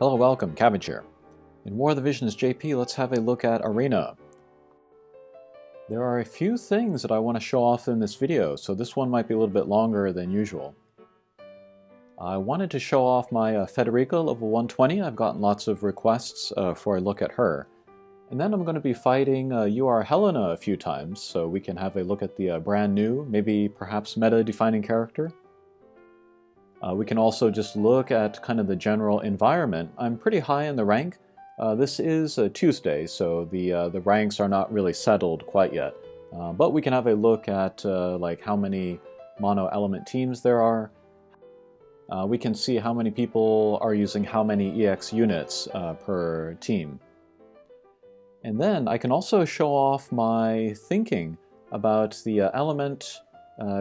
Hello, welcome, Cabbage here. In War of the Visions JP, let's have a look at Arena. There are a few things that I want to show off in this video, so this one might be a little bit longer than usual. I wanted to show off my Frederika level 120. I've gotten lots of requests for a look at her. And then I'm going to be fighting Helena a few times, so we can have a look at the brand new, maybe perhaps meta-defining character. We can also just look at kind of the general environment. I'm pretty high in the rank. This is Tuesday, so the ranks are not really settled quite yet. But we can have a look at like how many mono-element teams there are. We can see how many people are using how many EX units per team. And then I can also show off my thinking about the element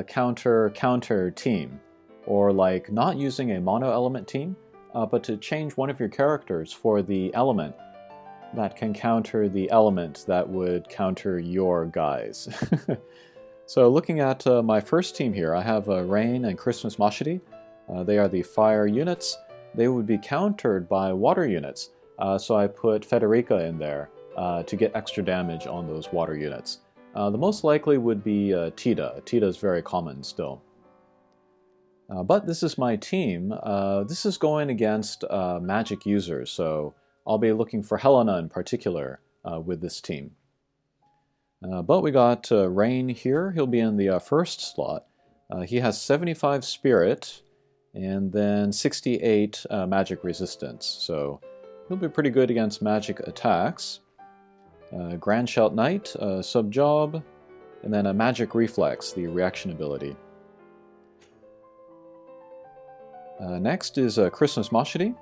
counter team. Or like not using a mono-element team, but to change one of your characters for the element that can counter the element that would counter your guys. So looking at my first team here, I have Rain and Christmas Mashidi. They are the fire units. They would be countered by water units, so I put Frederika in there to get extra damage on those water units. The most likely would be Tita. Tita is very common still. But this is my team. This is going against magic users, so I'll be looking for Helena in particular with this team. But we got Rain here. He'll be in the first slot. He has 75 spirit and then 68 magic resistance, so he'll be pretty good against magic attacks. Grand Shout Knight, sub-job, and then a magic reflex, the reaction ability. Next is Christmas Mashidi.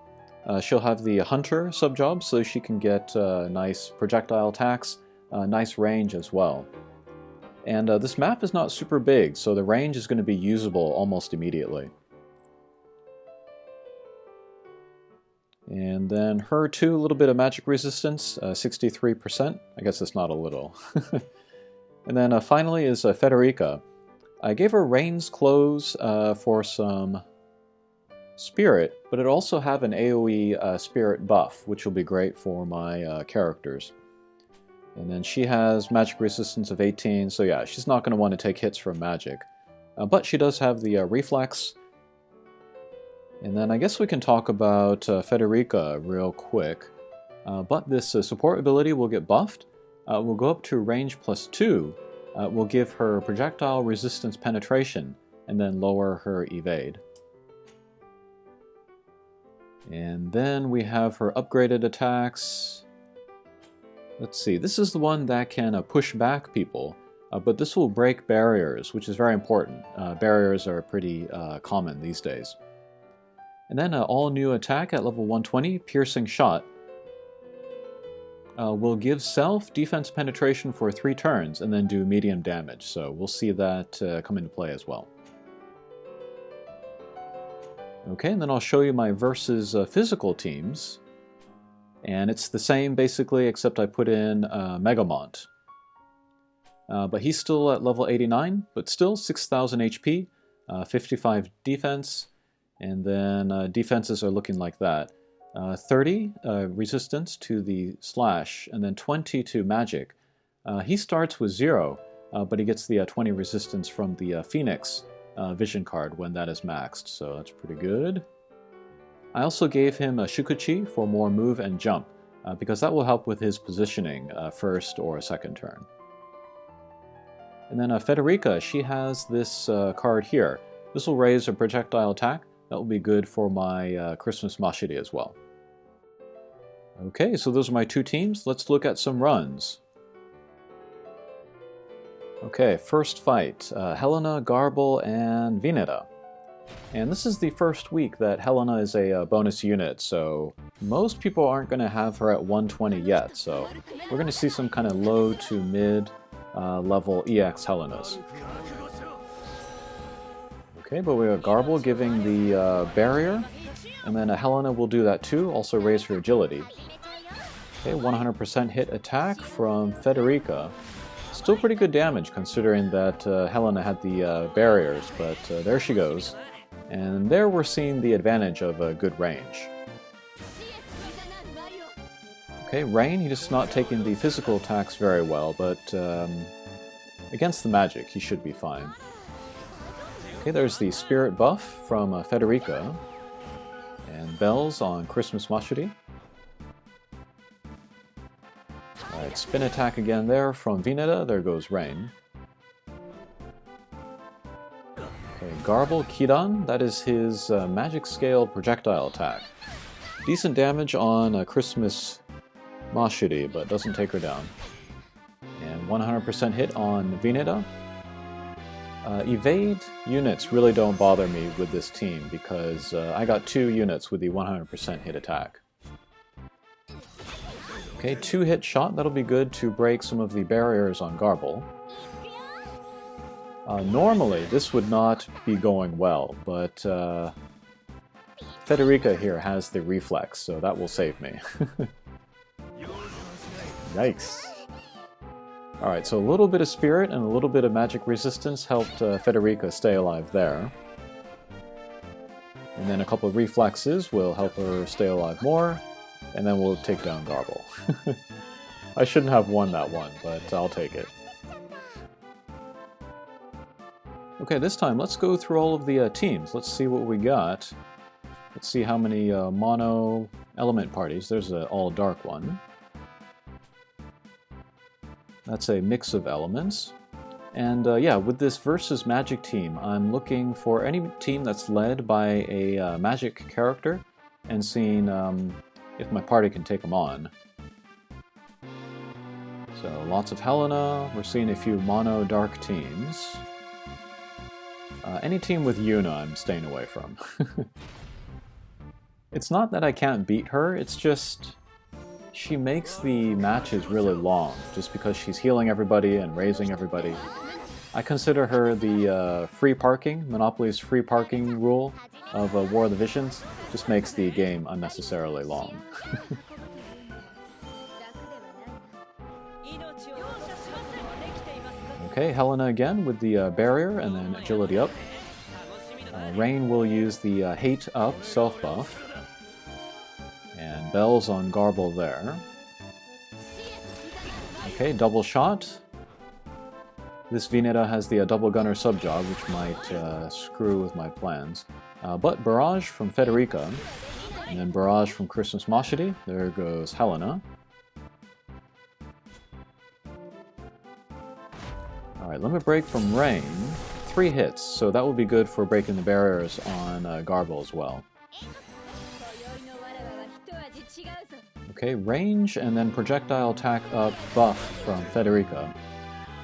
She'll have the Hunter sub-job, so she can get nice projectile attacks, nice range as well. And this map is not super big, so the range is going to be usable almost immediately. And then her too, a little bit of magic resistance, 63%. I guess it's not a little. And then finally is Frederika. I gave her Rain's clothes for some spirit, but it also have an AoE spirit buff, which will be great for my characters. And then she has magic resistance of 18, so yeah, she's not going to want to take hits from magic. But she does have the reflex. And then I guess we can talk about Frederika real quick. But this support ability will get buffed. We'll go up to range +2. We'll give her projectile resistance penetration, and then lower her evade. And then we have her upgraded attacks. Let's see, this is the one that can push back people, but this will break barriers, which is very important. Barriers are pretty common these days. And then all new attack at level 120, Piercing Shot, will give self defense penetration for 3 turns and then do medium damage, so we'll see that come into play as well. Okay, and then I'll show you my versus physical teams. And it's the same basically, except I put in Megamont. But he's still at level 89, but still 6,000 HP, 55 defense, and then defenses are looking like that. 30 resistance to the slash, and then 20 to magic. He starts with 0, but he gets the 20 resistance from the Phoenix vision card when that is maxed, so that's pretty good. I also gave him a Shukuchi for more move and jump, because that will help with his positioning first or second turn. And then Frederika, she has this card here. This will raise a projectile attack. That will be good for my Christmas Mashidi as well. Okay, so those are my 2 teams. Let's look at some runs. Okay, first fight, Helena, Garble, and Veneta. And this is the first week that Helena is a bonus unit, so most people aren't going to have her at 120 yet, so we're going to see some kind of low to mid level EX Helenas. Okay, but we have Garble giving the barrier, and then Helena will do that too, also raise her agility. Okay, 100% hit attack from Frederika. Still pretty good damage considering that Helena had the barriers, but there she goes. And there we're seeing the advantage of a good range. Okay, Rain, he's just not taking the physical attacks very well, but against the magic, he should be fine. Okay, there's the Spirit buff from Frederika, and Bells on Christmas Mashuri. Alright, spin attack again there from Vineta, there goes Rain. Okay, Garble Kidan, that is his magic scale projectile attack. Decent damage on Christmas Mashuri, but doesn't take her down. And 100% hit on Vineta. Evade units really don't bother me with this team because I got 2 units with the 100% hit attack. Okay, 2-hit shot, that'll be good to break some of the barriers on Garble. Normally this would not be going well, but Frederika here has the reflex, so that will save me. Yikes. Alright, so a little bit of spirit and a little bit of magic resistance helped Frederika stay alive there. And then a couple of reflexes will help her stay alive more, and then we'll take down Garble. I shouldn't have won that one, but I'll take it. Okay, this time let's go through all of the teams. Let's see what we got. Let's see how many mono element parties. There's an all-dark one. That's a mix of elements. And yeah, with this versus magic team, I'm looking for any team that's led by a magic character and seeing if my party can take them on. So lots of Helena, we're seeing a few mono dark teams. Any team with Yuna I'm staying away from. It's not that I can't beat her, it's just she makes the matches really long, just because she's healing everybody and raising everybody. I consider her the free parking, Monopoly's free parking rule of War of the Visions. Just makes the game unnecessarily long. Okay, Helena again with the barrier and then agility up. Rain will use the hate up self buff. And Bells on Garble there. Okay, double shot. This Vineta has the double gunner sub-job, which might screw with my plans. But Barrage from Frederika, and then Barrage from Christmas Mashuri. There goes Helena. Alright, Limit Break from Rain. 3 hits, so that will be good for breaking the barriers on Garble as well. Okay, range and then projectile attack up buff from Frederika.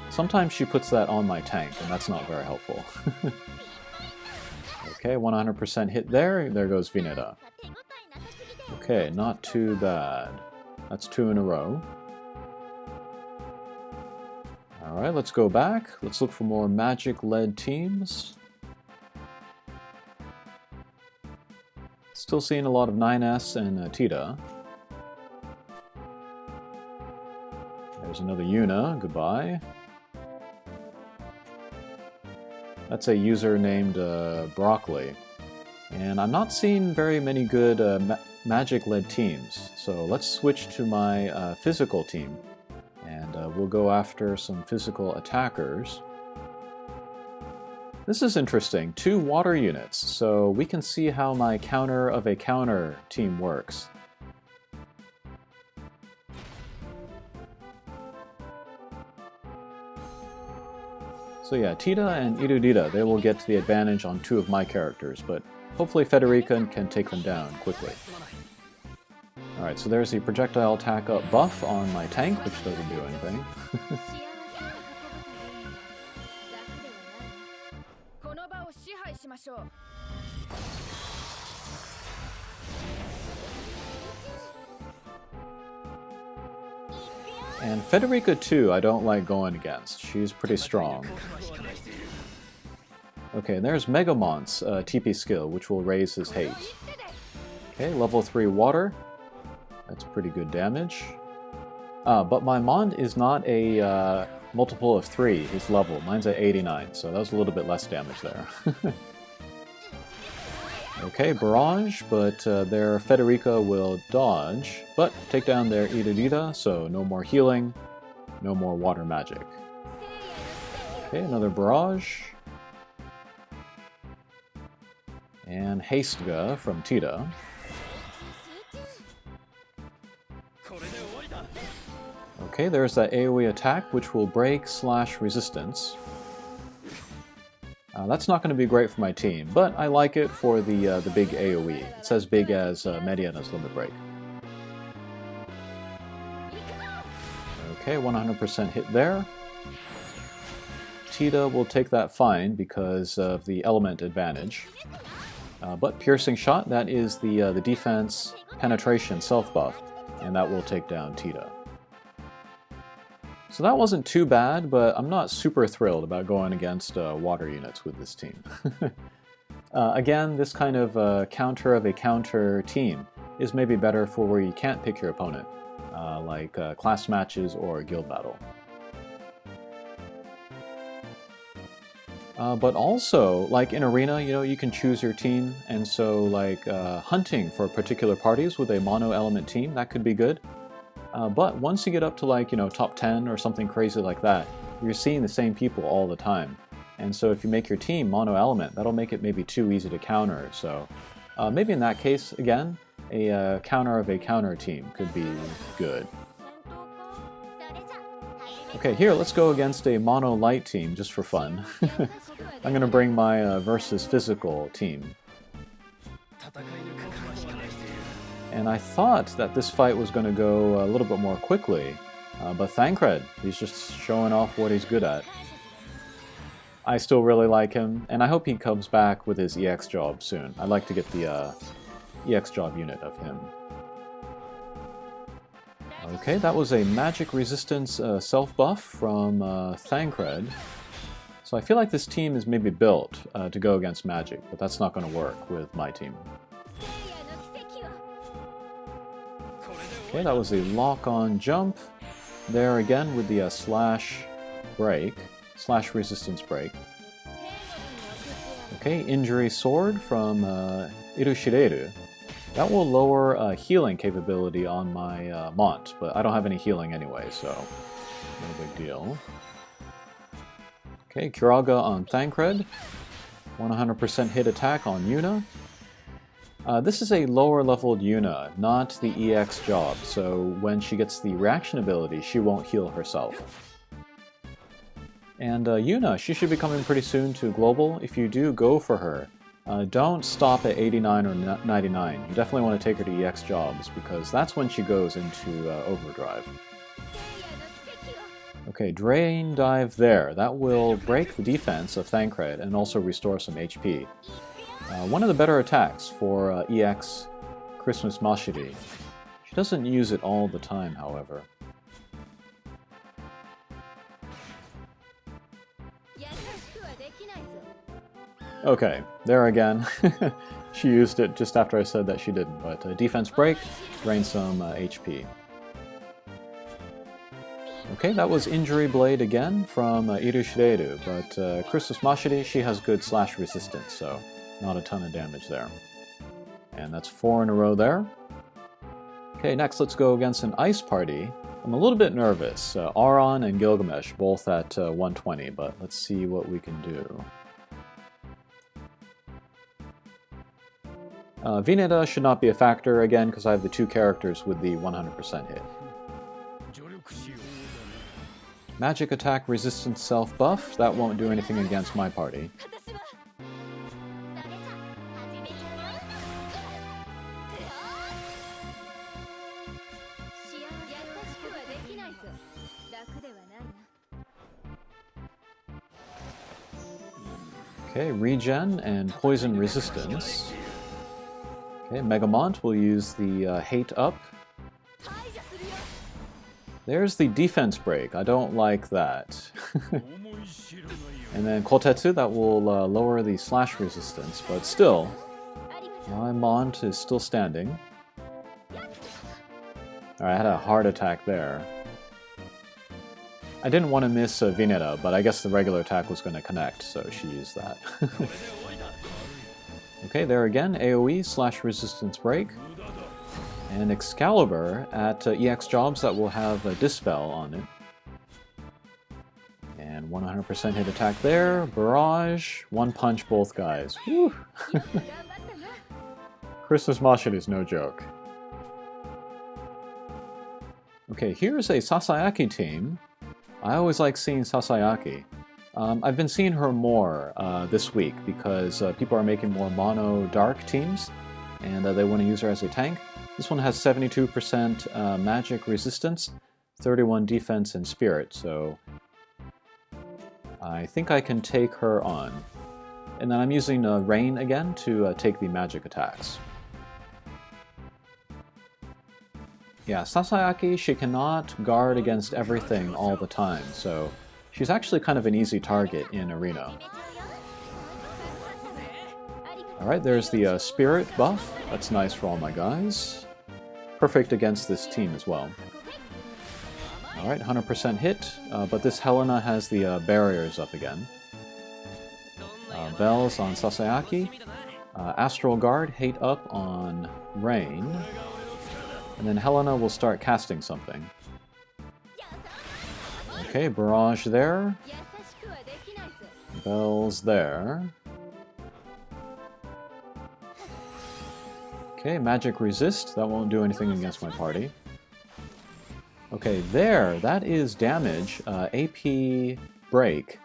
Sometimes she puts that on my tank, and that's not very helpful. Okay, 100% hit there. There goes Vineta. Okay, not too bad. That's 2 in a row. Alright, let's go back. Let's look for more magic-led teams. Still seeing a lot of 9S and Tita. There's another Yuna. Goodbye. That's a user named Broccoli. And I'm not seeing very many good magic-led teams. So let's switch to my physical team. And we'll go after some physical attackers. This is interesting. 2 water units. So we can see how my counter of a counter team works. So yeah, Tita and Irudita, they will get to the advantage on 2 of my characters, but hopefully Frederika can take them down quickly. Alright, so there's the projectile attack up buff on my tank, which doesn't do anything. And Frederika too, I don't like going against. She's pretty strong. Okay, and there's Megamont's TP skill, which will raise his hate. Okay, level 3 water. That's pretty good damage. But my Mont is not a multiple of 3, his level. Mine's at 89, so that was a little bit less damage there. Okay, barrage, but their Frederika will dodge, but take down their Irida, so no more healing, no more water magic. Okay, another barrage. And Hastega from Tita. Okay, there's that AoE attack, which will break / resistance. That's not going to be great for my team, but I like it for the big AoE. It's as big as Mediena's limit break. Okay, 100% hit there. Tita will take that fine because of the element advantage. But piercing shot, that is the defense penetration self buff, and that will take down Tita. So that wasn't too bad, but I'm not super thrilled about going against water units with this team. Again, this kind of counter of a counter team is maybe better for where you can't pick your opponent, like class matches or guild battle. But also, like in Arena, you can choose your team, and so like hunting for particular parties with a mono-element team, that could be good. But once you get up to like, top 10 or something crazy like that, you're seeing the same people all the time. And so if you make your team mono-element, that'll make it maybe too easy to counter. So maybe in that case, again, a counter of a counter team could be good. Okay, here, let's go against a mono-light team just for fun. I'm going to bring my versus physical team. And I thought that this fight was going to go a little bit more quickly, but Thancred, he's just showing off what he's good at. I still really like him, and I hope he comes back with his EX job soon. I'd like to get the EX job unit of him. Okay, that was a magic resistance self-buff from Thancred. So I feel like this team is maybe built to go against magic, but that's not going to work with my team. Okay, that was a lock-on jump. There again with the slash resistance break. Okay, injury sword from Irushireru. That will lower healing capability on my Mont, but I don't have any healing anyway, so no big deal. Okay, Kuraga on Thancred. 100% hit attack on Yuna. This is a lower leveled Yuna, not the EX job, so when she gets the reaction ability, she won't heal herself. And Yuna, she should be coming pretty soon to Global. If you do go for her, don't stop at 89 or 99. You definitely want to take her to EX jobs, because that's when she goes into overdrive. Okay, Drain Dive there. That will break the defense of Thancred and also restore some HP. One of the better attacks for EX Christmas Mashiri. She doesn't use it all the time, however. Okay, there again. She used it just after I said that she didn't, but defense break, drain some HP. Okay, that was Injury Blade again from Irushireru, but Christmas Mashiri, she has good slash resistance, so not a ton of damage there. And that's 4 in a row there. Okay, next let's go against an ice party. I'm a little bit nervous. Aron and Gilgamesh both at 120, but let's see what we can do. Vineta should not be a factor again because I have the 2 characters with the 100% hit. Magic attack resistance self buff, that won't do anything against my party. Okay, regen and poison resistance. Okay, Megamont will use the hate up. There's the defense break. I don't like that. And then Kotetsu, that will lower the slash resistance, but still, my Mont is still standing. Alright, I had a heart attack there. I didn't want to miss Vineta, but I guess the regular attack was going to connect, so she used that. Okay, there again, AoE / resistance break. And Excalibur at EX jobs that will have a Dispel on it. And 100% hit attack there. Barrage, one punch both guys. Whew. Christmas Mashit is no joke. Okay, here's a Sasayaki team. I always like seeing Sasayaki. I've been seeing her more this week because people are making more mono dark teams and they want to use her as a tank. This one has 72% magic resistance, 31 defense and spirit, so I think I can take her on. And then I'm using Rain again to take the magic attacks. Yeah, Sasayaki, she cannot guard against everything all the time, so she's actually kind of an easy target in Arena. Alright, there's the Spirit buff. That's nice for all my guys. Perfect against this team as well. Alright, 100% hit, but this Helena has the barriers up again. Bells on Sasayaki. Astral Guard, hate up on Rain. And then Helena will start casting something. Okay, Barrage there. Bells there. Okay, Magic Resist. That won't do anything against my party. Okay, there. That is damage. AP Break.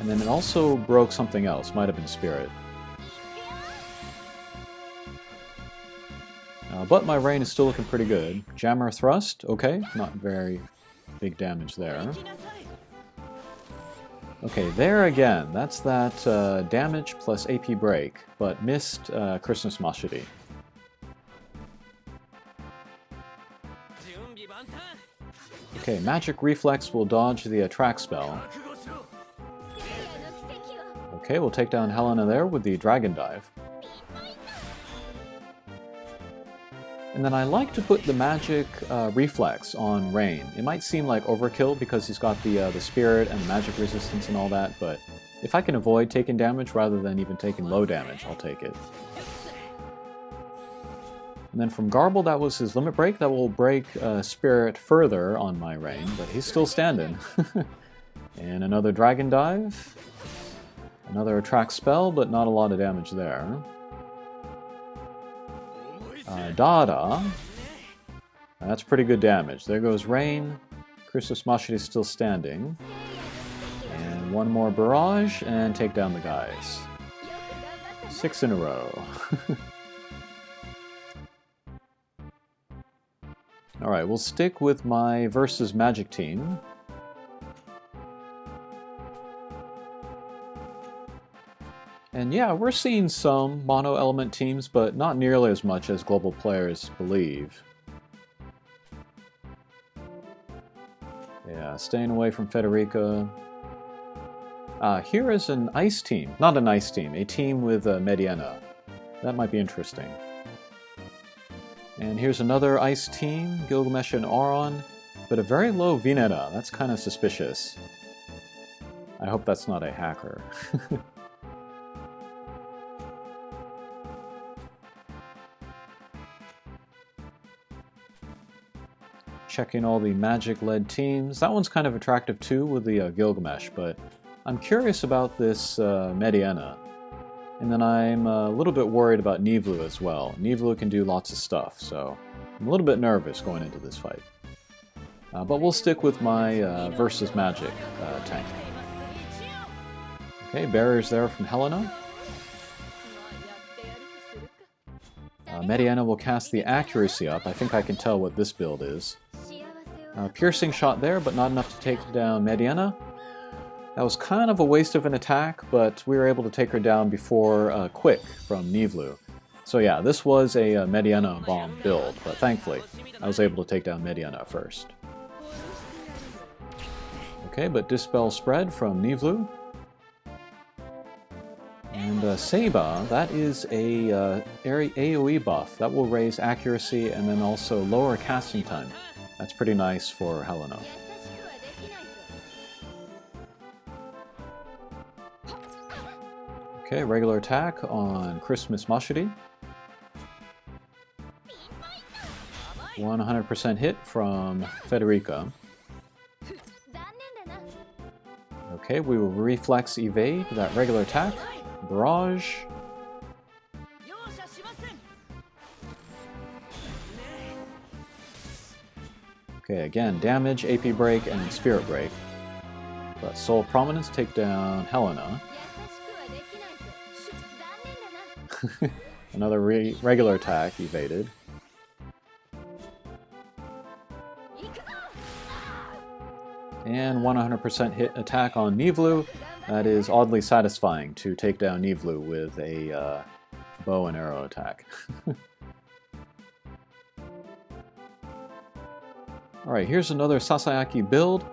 And then it also broke something else. Might have been Spirit. But my Rain is still looking pretty good. Jammer Thrust. Okay, not very big damage there. Okay, there again. That's that damage plus AP Break, but missed Christmas Mashiri. Okay, Magic Reflex will dodge the Attract spell. Okay, we'll take down Helena there with the Dragon Dive. And then I like to put the Magic Reflex on Rain. It might seem like overkill because he's got the Spirit and the Magic Resistance and all that, but if I can avoid taking damage rather than even taking low damage, I'll take it. And then from Garble, that was his Limit Break. That will break Spirit further on my Rain, but he's still standing. And another Dragon Dive. Another Attract spell, but not a lot of damage there. Dada. That's pretty good damage. There goes Rain. Christmas Mashiri is still standing. And one more Barrage, and take down the guys. 6 in a row. Alright, we'll stick with my versus Magic team. And yeah, we're seeing some mono-element teams, but not nearly as much as global players believe. Yeah, staying away from Frederika. Here is an ice team. Not an ice team, a team with Mediana. That might be interesting. And here's another ice team, Gilgamesh and Auron, but a very low Vineta. That's kind of suspicious. I hope that's not a hacker. Checking all the magic-led teams. That one's kind of attractive too with the Gilgamesh, but I'm curious about this Mediana. And then I'm a little bit worried about Nivlu as well. Nivlu can do lots of stuff, so I'm a little bit nervous going into this fight. But we'll stick with my versus magic tank. Okay, barriers there from Helena. Mediana will cast the accuracy up. I think I can tell what this build is. Piercing shot there, but not enough to take down Mediana. That was kind of a waste of an attack, but we were able to take her down before Quick from Nivlu. So yeah, this was a Mediana bomb build, but thankfully I was able to take down Mediana first. Okay, but Dispel Spread from Nivlu. And Seba, that is a AoE buff. That will raise accuracy and then also lower casting time. That's pretty nice for Helena. Okay, regular attack on Christmas Mashiri. 100% hit from Frederika. Okay, we will reflex evade that regular attack. Barrage. Okay, again, damage, AP break, and spirit break. But Soul Prominence take down Helena. Another regular attack evaded. And 100% hit attack on Nivlu. That is oddly satisfying to take down Nivlu with a bow and arrow attack. Alright, here's another Sasayaki build.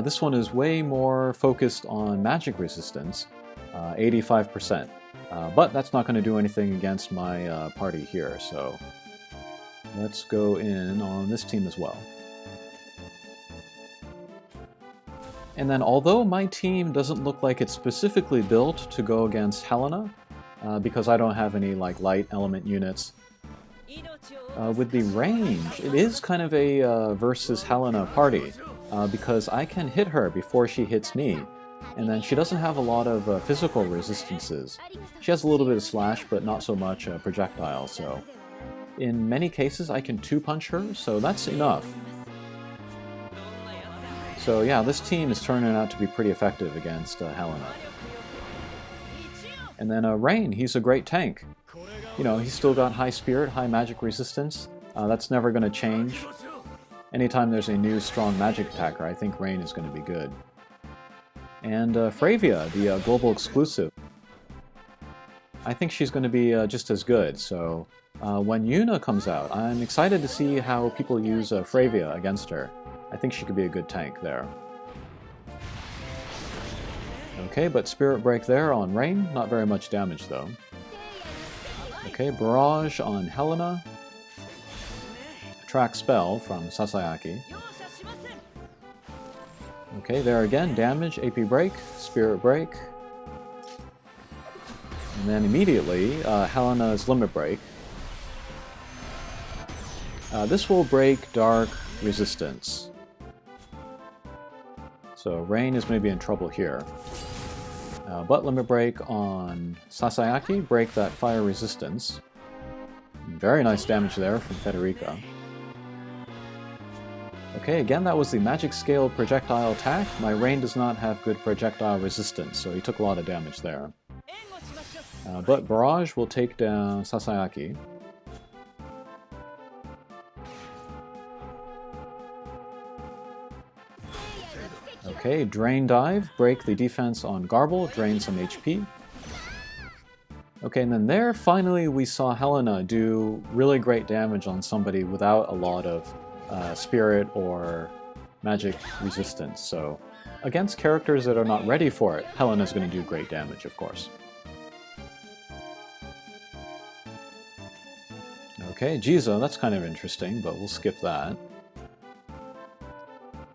This one is way more focused on magic resistance, 85%. But that's not going to do anything against my party here, so let's go in on this team as well. And then although my team doesn't look like it's specifically built to go against Helena, because I don't have any like light element units, with the range, it is kind of a versus Helena party, because I can hit her before she hits me, and then she doesn't have a lot of physical resistances. She has a little bit of slash, but not so much projectile, so in many cases I can two-punch her, so that's enough. So yeah, this team is turning out to be pretty effective against Helena. And then Rain, he's a great tank. You know, he's still got high spirit, high magic resistance. That's never going to change. Anytime there's a new strong magic attacker, I think Rain is going to be good. And Fravia, the global exclusive, I think she's going to be just as good. So when Yuna comes out, I'm excited to see how people use Fravia against her. I think she could be a good tank there. Okay, but Spirit Break there on Rain, not very much damage though. Okay, Barrage on Helena. Attract Spell from Sasayaki. Okay, there again, damage, AP Break, Spirit Break. And then immediately, Helena's Limit Break. This will break Dark Resistance. So Rain is maybe in trouble here. But Limit Break on Sasayaki, break that fire resistance. Very nice damage there from Frederika. Okay, again that was the magic scale projectile attack. My Rain does not have good projectile resistance, so he took a lot of damage there. But Barrage will take down Sasayaki. Okay, Drain Dive, break the defense on Garble, drain some HP. Okay, and then there, finally, we saw Helena do really great damage on somebody without a lot of spirit or magic resistance. So, against characters that are not ready for it, Helena's going to do great damage, of course. Okay, Jizo, that's kind of interesting, but we'll skip that.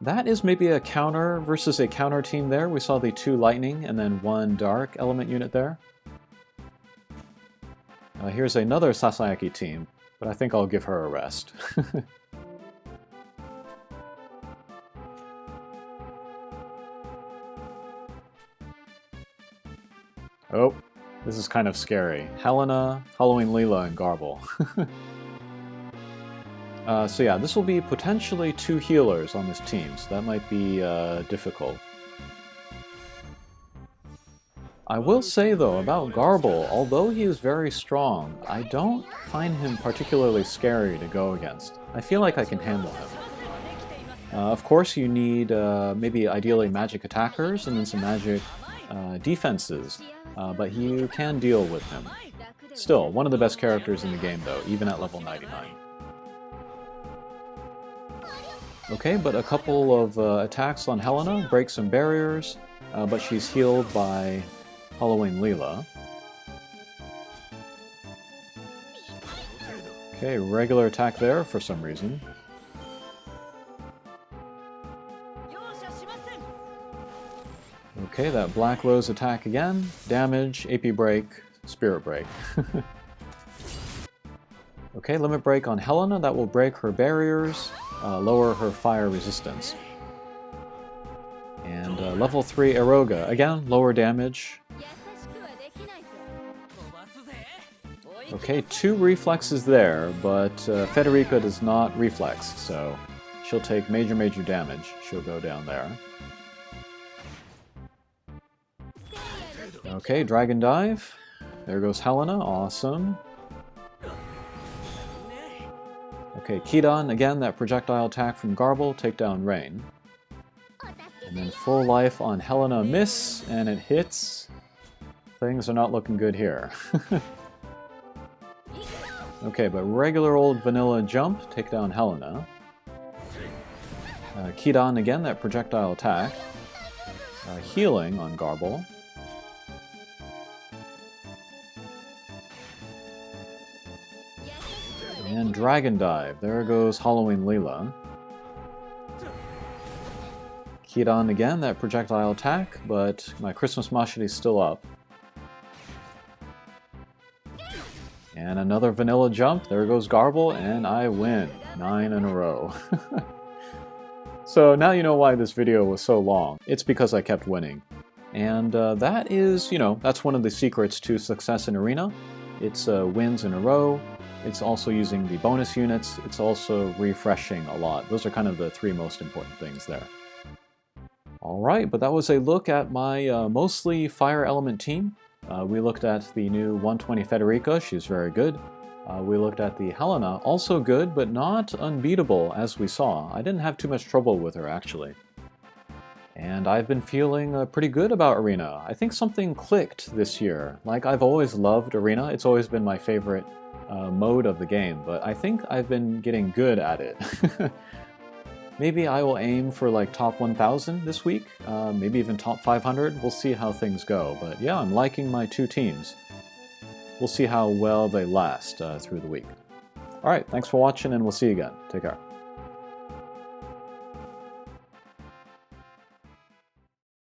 That is maybe a counter versus a counter team there. We saw the 2 lightning and then 1 dark element unit there. Here's another Sasayaki team, but I think I'll give her a rest. Oh, this is kind of scary. Helena, Halloween Leela, and Garble. So yeah, this will be potentially 2 healers on this team, so that might be difficult. I will say though, about Garble, although he is very strong, I don't find him particularly scary to go against. I feel like I can handle him. Of course you need maybe ideally magic attackers and then some magic defenses, but you can deal with him. Still, one of the best characters in the game though, even at level 99. Okay, but a couple of attacks on Helena, break some barriers, but she's healed by Halloween Leela. Okay, regular attack there for some reason. Okay, that Black Rose attack again. Damage, AP break, Spirit break. Okay, limit break on Helena. That will break her barriers, lower her fire resistance. And level 3 Eroga. Again, lower damage. Okay, 2 reflexes there, but Frederika does not reflex, so she'll take major damage. She'll go down there. Okay, Dragon Dive. There goes Helena, awesome. Okay, Kidan, again, that projectile attack from Garble, take down Rain. And then full life on Helena, miss, and it hits. Things are not looking good here. Okay, but regular old vanilla jump, take down Helena. Kidan, again, that projectile attack. Healing on Garble. And Dragon Dive. There goes Halloween Leela. Kidan again, that projectile attack, but my Christmas Machete is still up. And another vanilla jump. There goes Garble, and I win. 9 in a row. So now you know why this video was so long. It's because I kept winning. And that is, that's one of the secrets to success in Arena. It's wins in a row. It's also using the bonus units. It's also refreshing a lot. Those are kind of the 3 most important things there. Alright, but that was a look at my mostly fire element team. We looked at the new 120 Frederika, she's very good. We looked at the Helena, also good, but not unbeatable as we saw. I didn't have too much trouble with her actually. And I've been feeling pretty good about Arena. I think something clicked this year. Like, I've always loved Arena, it's always been my favorite mode of the game, but I think I've been getting good at it. Maybe I will aim for like top 1000 this week, maybe even top 500. We'll see how things go, but yeah, I'm liking my 2 teams. We'll see how well they last through the week. Alright, thanks for watching and we'll see you again. Take care.